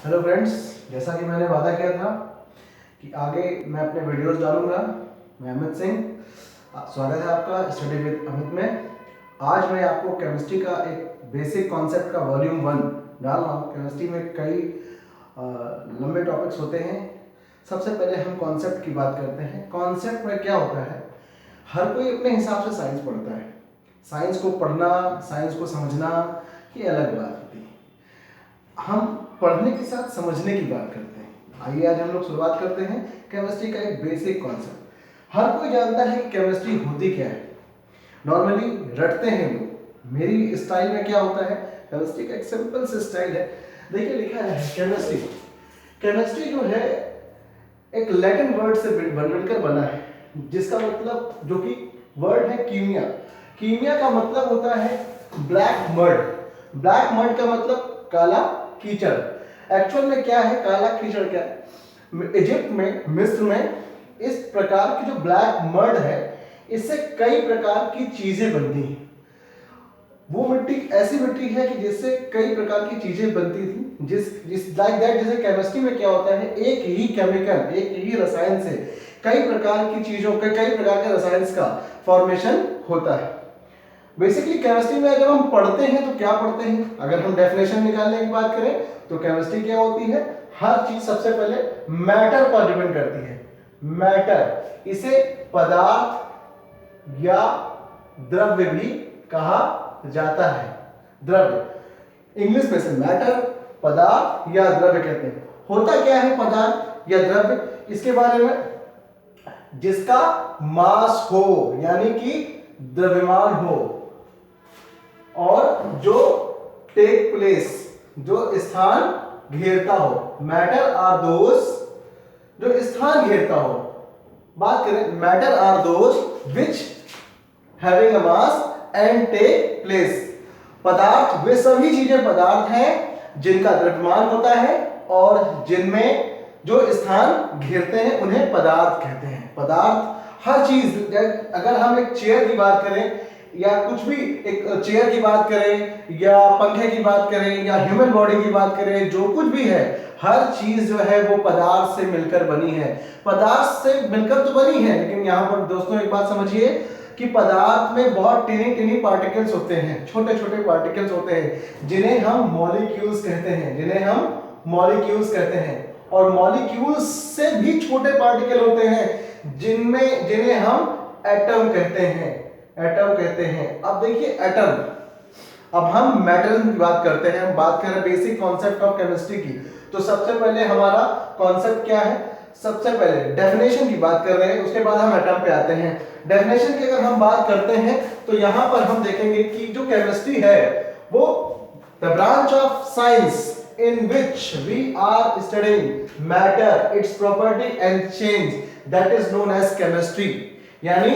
Hello friends, जैसा कि मैंने वादा किया था कि आगे मैं अपने वीडियोस डालूंगा। मैं अमित सिंह, स्वागत है आपका स्टडी विद अमित में। आज मैं आपको केमिस्ट्री का एक बेसिक कॉन्सेप्ट का वॉल्यूम 1 डाल रहा हूँ। केमिस्ट्री में कई लंबे टॉपिक्स होते हैं। सबसे पहले हम कॉन्सेप्ट की बात करते हैं। कॉन्सेप्ट में क्या होता है, हर कोई अपने हिसाब से साइंस पढ़ता है। साइंस को पढ़ना, साइंस को समझना, ये अलग बात होती है। हम पढ़ने के साथ समझने की बात करते हैं। आइए आज हम लोग शुरुआत करते हैं केमिस्ट्री का एक बेसिक कॉन्सेप्ट। हर कोई जानता है कि केमिस्ट्री होती क्या है, नॉर्मली रटते हैं लोग। मेरी स्टाइल में क्या होता है, केमिस्ट्री का एक सिंपल सा स्टाइल है। देखिए लिखा है केमिस्ट्री। केमिस्ट्री जो है एक लैटिन वर्ड से मिलकर बना है, जिसका मतलब, जो कि वर्ड है कीमिया। कीमिया का मतलब होता है ब्लैक मड। ब्लैक मड का मतलब काला कीचड़। एक्चुअल में क्या है काला कीचड़? क्या है, इजिप्ट में, मिस्र में इस प्रकार की जो ब्लैक मड है, इससे कई प्रकार की चीजें बनती हैं। वो मिट्टी ऐसी मिट्टी है कि जिससे कई प्रकार की चीजें बनती थी। जिस लाइक दैट, जैसे केमिस्ट्री में क्या होता है, एक ही केमिकल, एक ही रसायन से कई प्रकार की चीजों के, कई प्रकार के रसायन का फॉर्मेशन होता है। बेसिकली केमिस्ट्री में अगर हम पढ़ते हैं तो क्या पढ़ते हैं, अगर हम डेफिनेशन निकालने की बात करें तो केमिस्ट्री क्या होती है, हर चीज सबसे पहले मैटर पर डिपेंड करती है। मैटर, इसे पदार्थ या द्रव्य भी कहा जाता है। द्रव्य इंग्लिश में से मैटर, पदार्थ या द्रव्य कहते हैं। होता क्या है पदार्थ या द्रव्य, इसके बारे में, जिसका मास हो, यानी कि द्रव्यमान हो, और जो टेक प्लेस, जो स्थान घेरता हो। मैटर आर दोज, जो स्थान घेरता हो। बात करें, matter are those which having a mass and take place. पदार्थ वे सभी चीजें पदार्थ हैं जिनका द्रव्यमान होता है और जिनमें जो स्थान घेरते हैं उन्हें पदार्थ कहते हैं। पदार्थ हर चीज, अगर हम एक चेयर की बात करें या कुछ भी, एक चेयर की बात करें या पंखे की बात करें या ह्यूमन बॉडी की बात करें, जो कुछ भी है, हर चीज जो है वो पदार्थ से मिलकर बनी है। पदार्थ से मिलकर तो बनी है, लेकिन यहाँ पर दोस्तों एक बात समझिए कि पदार्थ में बहुत टिनी टिनी पार्टिकल्स होते हैं, छोटे छोटे पार्टिकल्स होते हैं, जिन्हें हम मॉलिक्यूल्स कहते हैं, जिन्हें हम मॉलिक्यूल्स कहते हैं। और मॉलिक्यूल्स से भी छोटे पार्टिकल होते हैं जिन्हें हम एटम कहते हैं। एटम कहते हैं। अब देखिए एटम, अब हम मेटल की बात करते हैं, हम बात कर रहे हैं बेसिक कॉन्सेप्ट ऑफ केमिस्ट्री की। तो सबसे पहले हमारा कॉन्सेप्ट क्या है, सबसे पहले डेफिनेशन की बात कर रहे हैं, उसके बाद हम एटम पे आते हैं। डेफिनेशन की अगर हम बात करते हैं तो यहां पर हम देखेंगे कि जो केमिस्ट्री है वो the branch of science in which we are studying matter, its property and change, that is known as chemistry। यानी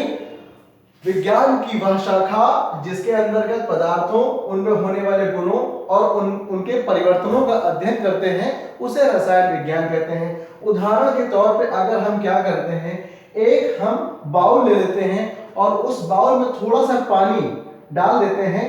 विज्ञान की वह शाखा जिसके अंतर्गत पदार्थों, उनमें होने वाले गुणों और उनके परिवर्तनों का अध्ययन करते हैं, उसे रसायन विज्ञान कहते हैं। उदाहरण के तौर पे अगर हम क्या करते हैं, एक हम बाउल ले लेते हैं और उस बाउल में थोड़ा सा पानी डाल देते हैं,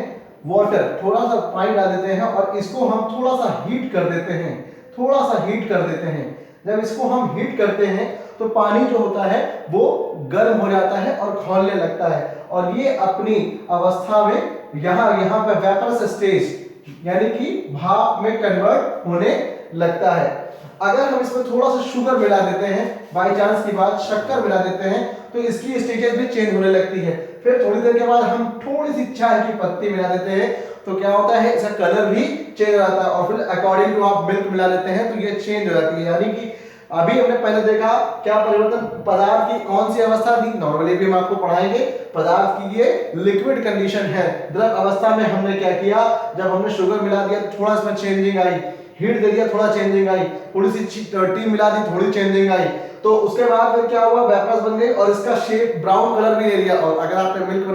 वाटर, थोड़ा सा पानी डाल देते हैं और इसको हम थोड़ा सा हीट कर देते हैं, थोड़ा सा हीट कर देते हैं। जब इसको हम हीट करते हैं तो पानी जो होता है वो गर्म हो जाता है और खौलने लगता है, और ये अपनी अवस्था में यहाँ पे वेपर स्टेज यानी कि भाप में कन्वर्ट होने लगता है। अगर हम इसमें थोड़ा सा शुगर मिला देते हैं, बाई चांस की बात, शक्कर मिला देते हैं, तो इसकी स्टेजेस भी चेंज होने लगती है। फिर थोड़ी देर के बाद हम थोड़ी सी चाय की पत्ती मिला देते हैं, तो क्या होता है, इसका कलर भी चेंज हो जाता है। और फिर अकॉर्डिंग टू आप मिल्क मिला देते हैं तो ये चेंज हो जाती है। यानी कि अभी हमने पहले देखा क्या परिवर्तन, पदार्थ की कौन सी अवस्था थी, नॉर्मली भी हम आपको पढ़ाएंगे, पदार्थ की ये लिक्विड कंडीशन है। द्रव अवस्था में हमने क्या किया, जब हमने शुगर मिला दिया तो थोड़ा इसमें चेंजिंग आई, हीट दे दिया थोड़ा चेंजिंग आई, थोड़ी सी टी मिला दी थोड़ी चेंजिंग आई, तो उसके बाद फिर क्या हुआ, वेपर्स बन गई और इसका शेप ब्राउन कलर भी ले लिया, और अगर आपने मिल्क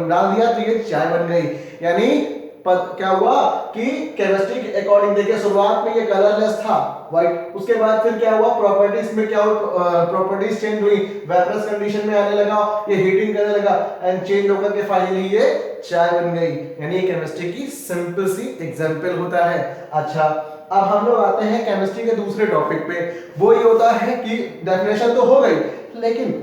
डाल दिया तो ये चाय बन गई। यानी क्या हुआ कि केमिस्ट्री के अकॉर्डिंग देखिए, शुरुआत में ये कलरलेस था, व्हाइट, उसके बाद फिर क्या हुआ, प्रॉपर्टीज में क्या हुआ, प्रॉपर्टीज चेंज हुई, वेपरस कंडीशन में आने लगा, ये हीटिंग करने लगा एंड चेंज होकर के फाइनली ये चाय बन गई। यानी केमिस्ट्री की सिंपल सी एग्जांपल होता है। अच्छा, अब हम लोग आते हैं केमिस्ट्री के दूसरे टॉपिक पे। वो ये होता है कि डेफिनेशन तो हो गई, लेकिन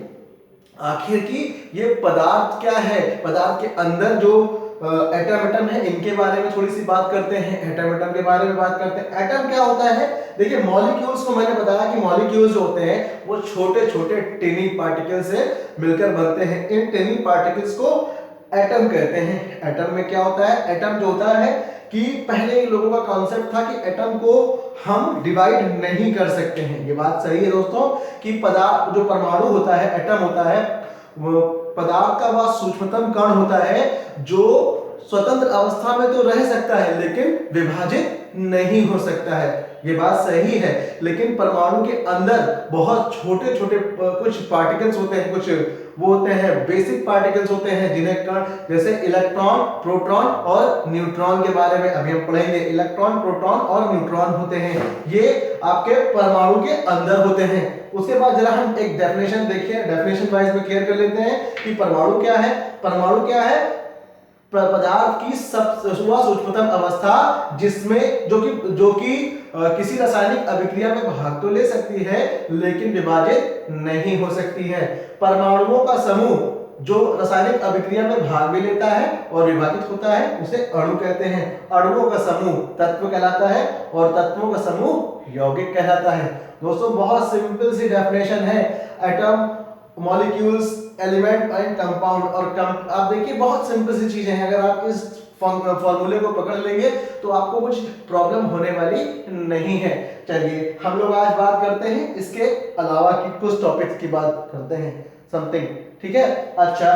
आखिर की ये पदार्थ क्या है, पदार्थ के अंदर जो एटम है इनके बारे में थोड़ी सी बात करते हैं, एटम के बारे में बात करते हैं। एटम क्या होता है? देखिए मॉलिक्यूल्स को मैंने बताया कि मॉलिक्यूल्स जो होते हैं वो छोटे छोटे टिनी पार्टिकल से मिलकर बनते हैं। इन टिनी पार्टिकल्स को एटम कहते हैं। एटम में क्या होता है? एटम जो होता है कि पहले लोगों का कॉन्सेप्ट था कि एटम को हम डिवाइड नहीं कर सकते हैं। ये बात सही है दोस्तों कि पदार्थ जो परमाणु होता है, एटम होता है, वो पदार्थ का वह सूक्ष्मतम कण होता है जो स्वतंत्र अवस्था में तो रह सकता है लेकिन विभाजित नहीं हो सकता है। ये बात सही है, लेकिन परमाणु के अंदर बहुत छोटे छोटे कुछ पार्टिकल्स होते हैं, कुछ वो होते हैं बेसिक पार्टिकल्स होते हैं जिन्हें कण, जैसे इलेक्ट्रॉन, प्रोटॉन और न्यूट्रॉन के बारे में अभी हम पढ़ेंगे। इलेक्ट्रॉन, प्रोटॉन और न्यूट्रॉन होते हैं, ये आपके परमाणु के अंदर होते हैं। उसके बाद जरा हम एक डेफिनेशन देखिए, डेफिनेशन वाइज में क्लियर कर लेते हैं कि परमाणु क्या है। परमाणु क्या है? पदार्थ की सूक्ष्मतम अवस्था जिसमें जो कि किसी रासायनिक अभिक्रिया में भाग तो ले सकती है लेकिन विभाजित नहीं हो सकती है। परमाणुओं का समूह जो रासायनिक अभिक्रिया में भाग भी लेता है और विभाजित होता है उसे अणु कहते हैं। अणुओं का समूह तत्व कहलाता है और तत्वों का समूह यौगिक कहलाता है। दोस्तों बहुत सिंपल सी डेफिनेशन है। Atom, molecules, element and compound. और आप देखिए बहुत सिंपल सी चीजें हैं, अगर आप इस फॉर्मूले को पकड़ लेंगे तो आपको कुछ प्रॉब्लम होने वाली नहीं है। चलिए हम लोग आज बात करते हैं इसके अलावा की कुछ टॉपिक्स की बात करते हैं, समथिंग, ठीक है। अच्छा,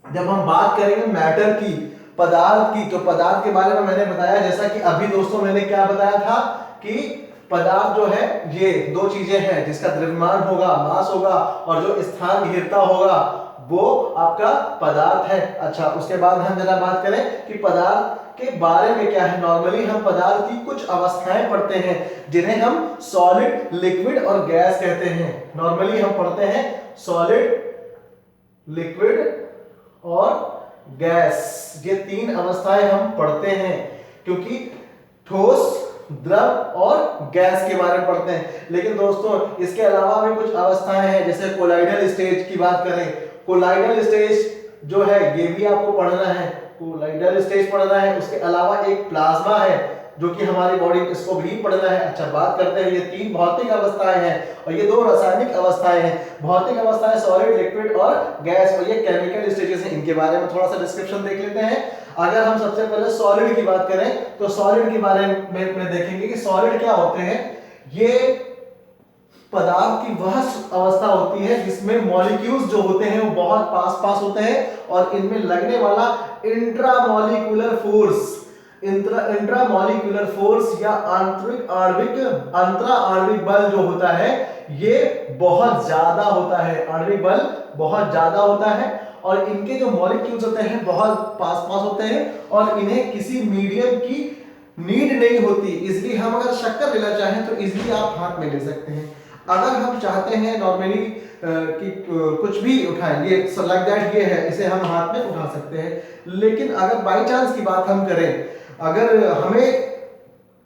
जब हम बात करेंगे मैटर की, पदार्थ की, तो पदार्थ के बारे में मैंने बताया, जैसा कि अभी दोस्तों मैंने क्या बताया था कि पदार्थ जो है ये दो चीजें हैं, जिसका द्रव्यमान होगा, मास होगा, और जो स्थान घेरता होगा वो आपका पदार्थ है। अच्छा, उसके बाद हम जरा बात करें कि पदार्थ के बारे में क्या है। नॉर्मली हम पदार्थ की कुछ अवस्थाएं पढ़ते हैं जिन्हें हम सॉलिड, लिक्विड और गैस कहते हैं। नॉर्मली हम पढ़ते हैं सॉलिड, लिक्विड और गैस, ये तीन अवस्थाएं हम पढ़ते हैं, क्योंकि ठोस, द्रव और गैस के बारे में पढ़ते हैं। लेकिन दोस्तों इसके अलावा भी कुछ अवस्थाएं हैं, जैसे कोलाइडल स्टेज की बात करें, कोलाइडल स्टेज जो है ये भी आपको पढ़ना है, कोलाइडल स्टेज पढ़ना है। उसके अलावा एक प्लाज्मा है जो कि हमारी बॉडी, इसको भी पढ़ना है। अच्छा, बात करते हैं, ये तीन भौतिक अवस्थाएं हैं और ये दो रासायनिक अवस्थाएं हैं। भौतिक अवस्थाएं सॉलिड, लिक्विड और गैस, और ये केमिकल स्टेजेस हैं। इनके बारे में थोड़ा सा डिस्क्रिप्शन देख लेते हैं। अगर हम सबसे पहले सॉलिड की बात करें तो सॉलिड के बारे में देखेंगे कि सॉलिड क्या होते हैं। ये पदार्थ की वह अवस्था होती है जिसमें मॉलिक्यूल्स जो होते हैं वो बहुत पास पास होते हैं और इनमें लगने वाला इंट्रामॉलिक्यूलर फोर्स या अंतरा आणविक बल जो होता है ये बहुत ज्यादा होता है। आणविक बल बहुत ज्यादा होता है और इनके जो मॉलिक्यूल्स होते हैं बहुत पास पास होते हैं और इन्हें किसी मीडियम की नीड नहीं होती। इसलिए हम अगर शक्कर लेना चाहें तो इजीली आप हाथ में ले सकते हैं। अगर हम चाहते हैं नॉर्मली कि कुछ भी उठाएं, ये लाइक दैट ये है, इसे हम हाथ में उठा सकते हैं। लेकिन अगर बाय चांस की बात हम करें, अगर हमें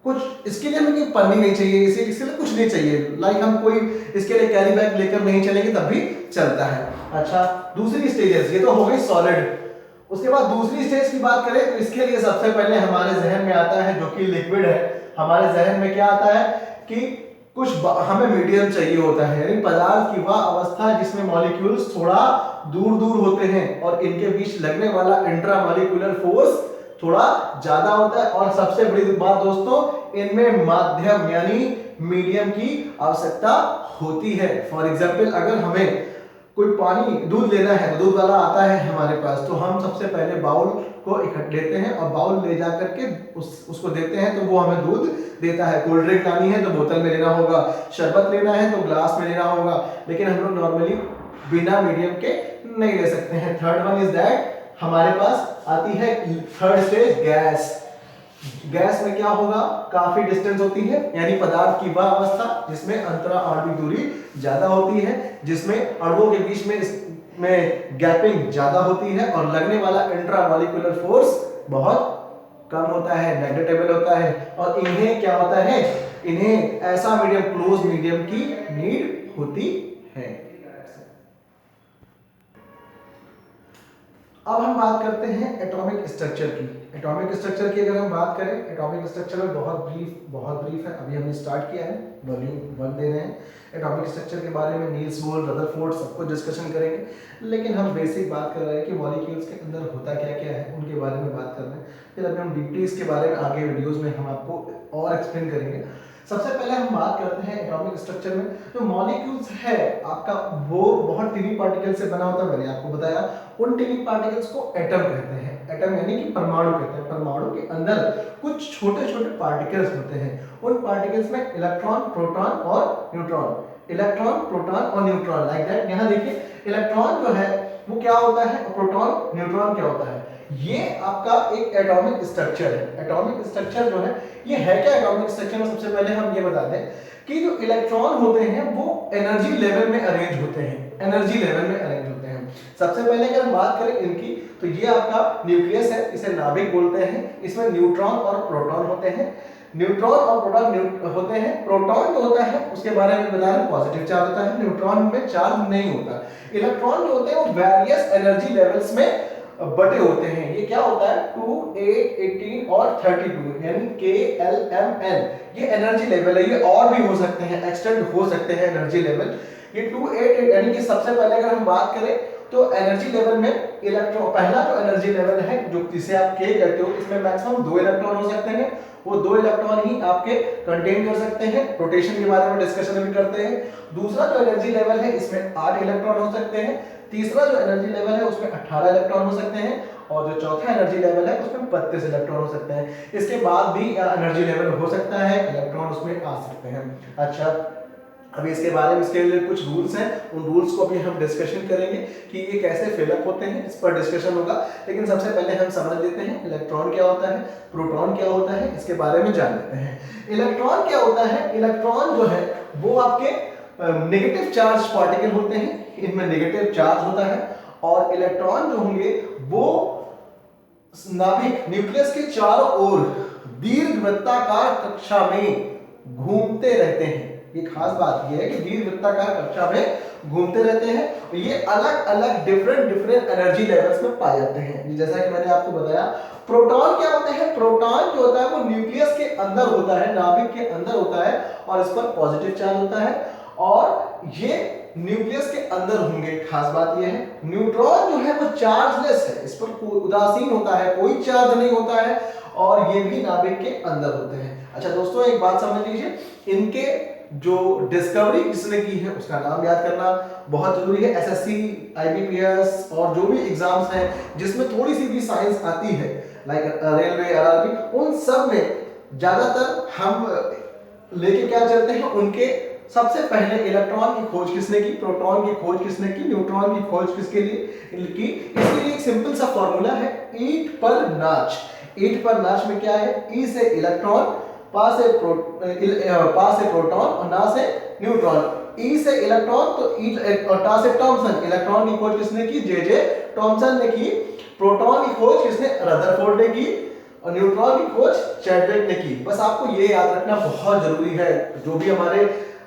कुछ इसके लिए हमें पन्नी नहीं चाहिए, इसके लिए कुछ नहीं चाहिए, लाइक हम कोई इसके लिए कैरी बैग लेकर नहीं चलेंगे तब भी चलता है। अच्छा, दूसरी स्टेजेस, ये तो हो गई सॉलिड। उसके बाद दूसरी स्टेज की बात करें तो इसके लिए सबसे पहले हमारे जहन में आता है जो कि लिक्विड है। हमारे जहन में क्या आता है कि कुछ हमें मीडियम चाहिए होता है, यानी पदार्थ की वह अवस्था जिसमें मॉलिक्यूल्स थोड़ा दूर दूर होते हैं और इनके बीच लगने वाला इंट्रामॉलिक्यूलर फोर्स थोड़ा ज्यादा होता है। और सबसे बड़ी बात दोस्तों, इनमें माध्यम यानी मीडियम की आवश्यकता होती है। फॉर एग्जांपल, अगर हमें कोई पानी, दूध लेना है तो दूध वाला आता है हमारे पास, तो हम सबसे पहले बाउल को इकट्ठे लेते हैं और बाउल ले जा करके उसको देते हैं तो वो हमें दूध देता है। कोल्ड ड्रिंक लानी है तो बोतल में लेना होगा, शरबत लेना है तो ग्लास में लेना होगा, लेकिन हम लोग नॉर्मली बिना मीडियम के नहीं ले सकते हैं। थर्ड वन इज दैट, हमारे पास आती है थर्ड स्टेज गैस। गैस में क्या होगा, काफी डिस्टेंस होती है, यानी पदार्थ की वह अवस्था जिसमें अंतरा आणविक दूरी ज्यादा होती है, जिसमें अणुओं के बीच में गैपिंग ज्यादा होती है और लगने वाला इंट्रामॉलिक्यूलर फोर्स बहुत कम होता है, नेग्लेक्टेबल होता है, और इन्हें क्या होता है, इन्हें ऐसा मीडियम, क्लोज मीडियम की नीड होती है। अब हम बात करते हैं एटॉमिक स्ट्रक्चर की। एटॉमिक स्ट्रक्चर की अगर हम बात करें, एटॉमिक स्ट्रक्चर में बहुत ब्रीफ है, अभी हमने स्टार्ट किया है, वॉल्यूम 1 दे रहे हैं। एटॉमिक स्ट्रक्चर के बारे में नील्स बोर, रदरफोर्ड सबको डिस्कशन करेंगे, लेकिन हम बेसिक बात कर रहे हैं कि मॉलिक्यूल्स के अंदर होता क्या क्या है, उनके बारे में बात कर रहे हैं। फिर अभी हम डीपली इसके बारे में आगे वीडियोस में हम आपको और एक्सप्लेन करेंगे। सबसे पहले हम बात करते हैं एटॉमिक स्ट्रक्चर में। जो मॉलिक्यूल्स है आपका, वो बहुत टिनी पार्टिकल से बना होता है, मैंने आपको बताया। उन टिनी पार्टिकल्स को एटम कहते हैं। एटम यानी कि परमाणु कहते हैं। परमाणु के अंदर कुछ छोटे छोटे पार्टिकल्स होते हैं। उन पार्टिकल्स में इलेक्ट्रॉन, प्रोटॉन और न्यूट्रॉन, इलेक्ट्रॉन, प्रोटॉन और न्यूट्रॉन, लाइक दैट। यहाँ देखिए, इलेक्ट्रॉन जो है वो क्या होता है, प्रोटॉन, न्यूट्रॉन क्या होता है। ये आपका एक एटॉमिक स्ट्रक्चर है। एटॉमिक स्ट्रक्चर जो है ये है क्या। एटॉमिक स्ट्रक्चर में सबसे पहले हम ये बता दें कि जो इलेक्ट्रॉन होते हैं वो एनर्जी लेवल में अरेंज होते हैं। एनर्जी लेवल में अरेंज होते हैं। सबसे पहले अगर हम बात करें इनकी, तो ये आपका न्यूक्लियस है, इसे नाभिक बोलते हैं। इसमें न्यूट्रॉन और प्रोटॉन होते हैं। न्यूट्रॉन और प्रोटॉन होते हैं। प्रोटॉन जो होता है उसके बारे में बता रहे, पॉजिटिव चार्ज होता है। न्यूट्रॉन में चार्ज नहीं होता। इलेक्ट्रॉन जो होते हैं वो वेरियस एनर्जी लेवल्स में बटे होते हैं। ये क्या होता है, 2, 8, 18 और 32, यानी K, L, M, N। ये एनर्जी लेवल है। ये और भी हो सकते हैं, एक्सटेंड हो सकते हैं एनर्जी लेवल। ये 2, 8, यानी कि सबसे पहले अगर हम बात करें तो एनर्जी लेवल में इलेक्ट्रॉन, पहला जो एनर्जी लेवल है जो जिसे आप K कहते हो, इसमें मैक्सिमम 2 इलेक्ट्रॉन हो सकते हैं। वो 2 इलेक्ट्रॉन ही आपके कंटेन कर सकते हैं। रोटेशन के बारे में डिस्कशन भी करते हैं। दूसरा जो एनर्जी लेवल है इसमें 8 इलेक्ट्रॉन हो सकते हैं। तीसरा जो एनर्जी लेवल है उसमें 18 इलेक्ट्रॉन हो सकते हैं। और जो चौथा एनर्जी लेवल है उसमें 32 इलेक्ट्रॉन हो सकते हैं। इसके बाद भी एनर्जी लेवल हो सकता है, इलेक्ट्रॉन उसमें आ सकते हैं। अच्छा, अभी इसके बारे में, इसके लिए कुछ रूल्स हैं, उन रूल्स को अभी हम डिस्कशन करेंगे कि ये कैसे फिलअप होते हैं, इस पर डिस्कशन होगा। लेकिन सबसे पहले हम समझ लेते हैं इलेक्ट्रॉन क्या होता है, प्रोटॉन क्या होता है, इसके बारे में जान लेते हैं। इलेक्ट्रॉन क्या होता है, इलेक्ट्रॉन जो है वो आपके नेगेटिव चार्ज पार्टिकल होते हैं। इनमें नेगेटिव चार्ज होता है। और इलेक्ट्रॉन जो होंगे वो नाभिक, न्यूक्लियस के चारों ओर दीर्घवृत्ताकार कक्षा में घूमते रहते हैं। ये खास बात ये है कि दीर्घवृत्ताकार कक्षा में घूमते रहते हैं। और ये अलग अलग डिफरेंट एनर्जी लेवल्स में पाए जाते हैं। जैसा कि मैंने आपको बताया, प्रोटॉन क्या होते हैं, प्रोटॉन जो होता है वो न्यूक्लियस के अंदर होता है, नाभिक के अंदर होता है, और इस पर पॉजिटिव चार्ज होता है, और ये न्यूक्लियस के अंदर होंगे। खास बात ये है, न्यूट्रॉन जो है वो चार्जलेस है, इस पर उदासीन होता है, कोई चार्ज नहीं होता है, और ये भी नाभिक के अंदर होते हैं। अच्छा दोस्तों, एक बात समझ लीजिए, इनके जो डिस्कवरी किसने की है उसका नाम याद करना बहुत जरूरी है। एसएससी, आईबीपीएस और जो भी एग्जाम्स हैं जिसमें थोड़ी सी भी साइंस आती है, लाइक रेलवे, आरआरबी, उन सब में ज्यादातर हम लेके क्या चलते हैं, उनके सबसे पहले इलेक्ट्रॉन की खोज किसने की, प्रोटॉन की खोज किसने की, न्यूट्रॉन की खोज किसके लिए की। इसके लिए एक सिंपल सा फॉर्मूला है, ईट पर नाच। ईट पर नाच में क्या है, ई से इलेक्ट्रॉन, पा से प्रोटॉन और ना से न्यूट्रॉन। ई से इलेक्ट्रॉन तो ई, और टा से थॉमसन। इलेक्ट्रॉन की खोज किसने की, जे थॉमसन ने की। प्रोटॉन की खोज किसने, रदरफोर्ड ने की। और न्यूट्रॉन की खोज चैडविक ने की। बस आपको ये याद रखना बहुत जरूरी है। जो भी हमारे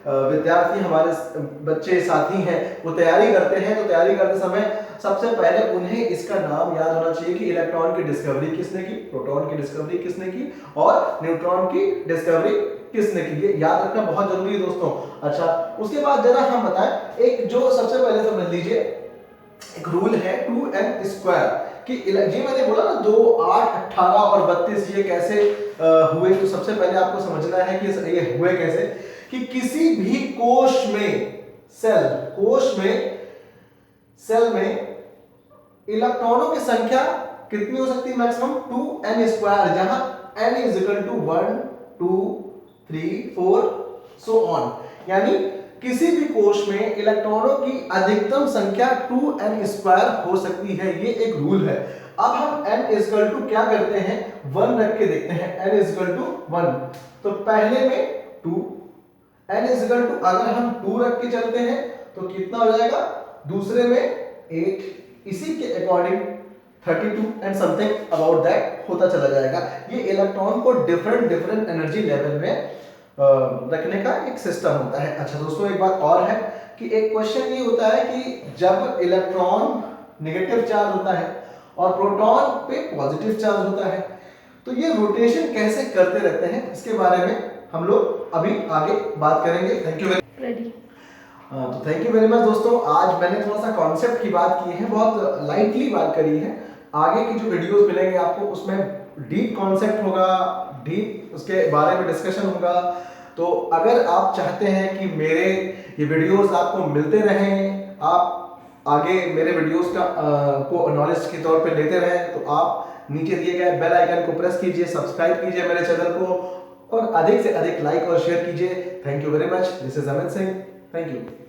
विद्यार्थी, हमारे बच्चे साथी हैं, वो तैयारी करते हैं, तो तैयारी करते समय सबसे पहले उन्हें इसका नाम याद होना चाहिए कि इलेक्ट्रॉन की डिस्कवरी किसने की, प्रोटॉन की डिस्कवरी किसने की, और न्यूट्रॉन की डिस्कवरी किसने की। ये याद रखना बहुत जरूरी है दोस्तों। अच्छा, उसके बाद जरा हम बताएं, एक जो सबसे पहले समझ लीजिए, एक रूल है 2n² कि ये मैंने बोला ना 2, 8, 18 और 32 ये कैसे हुए। तो सबसे पहले आपको समझना है कि ये हुए कैसे, कि किसी भी कोश में, सेल में इलेक्ट्रॉनों की संख्या कितनी हो सकती है, मैक्सिमम 2n², जहां n = 1, 2, 3, 4 सो ऑन। यानी किसी भी कोश में इलेक्ट्रॉनों की अधिकतम संख्या 2n² हो सकती है। ये एक रूल है। अब हम n क्या करते हैं, 1 रख के देखते हैं। n 1, तो पहले में 2, n अगर हम 2 रख के चलते हैं तो कितना हो जाएगा, दूसरे में 8, इसी के according 32 and something about that होता चला जाएगा। ये इलेक्ट्रॉन को डिफरेंट एनर्जी लेवल में रखने का एक सिस्टम होता है। अच्छा दोस्तों, एक बात और है कि एक क्वेश्चन ये होता है कि जब इलेक्ट्रॉन नेगेटिव चार्ज होता है और प्रोटॉन पे पॉजिटिव चार्ज होता है, तो ये रोटेशन कैसे करते रहते हैं, इसके बारे में हम लोग अभी आगे बात करेंगे। थैंक यू वेरी तो थैंक यू वेरी मच दोस्तों। आज मैंने थोड़ा सा कॉन्सेप्ट की बात की है, बहुत लाइटली बात करी है। आगे की जो वीडियोस मिलेंगे आपको, उसमें डीप कॉन्सेप्ट होगा, डीप उसके बारे में डिस्कशन होगा। तो अगर आप चाहते हैं कि मेरे ये वीडियोस आपको मिलते रहें, आप आगे मेरे वीडियोस का को नॉलेज के तौर पे लेते रहें, तो आप नीचे दिए गए बेल आइकन को प्रेस कीजिए, सब्सक्राइब कीजिए मेरे चैनल को और अधिक से अधिक लाइक और शेयर कीजिए। Thank you very much. This is Amit Singh. Thank you.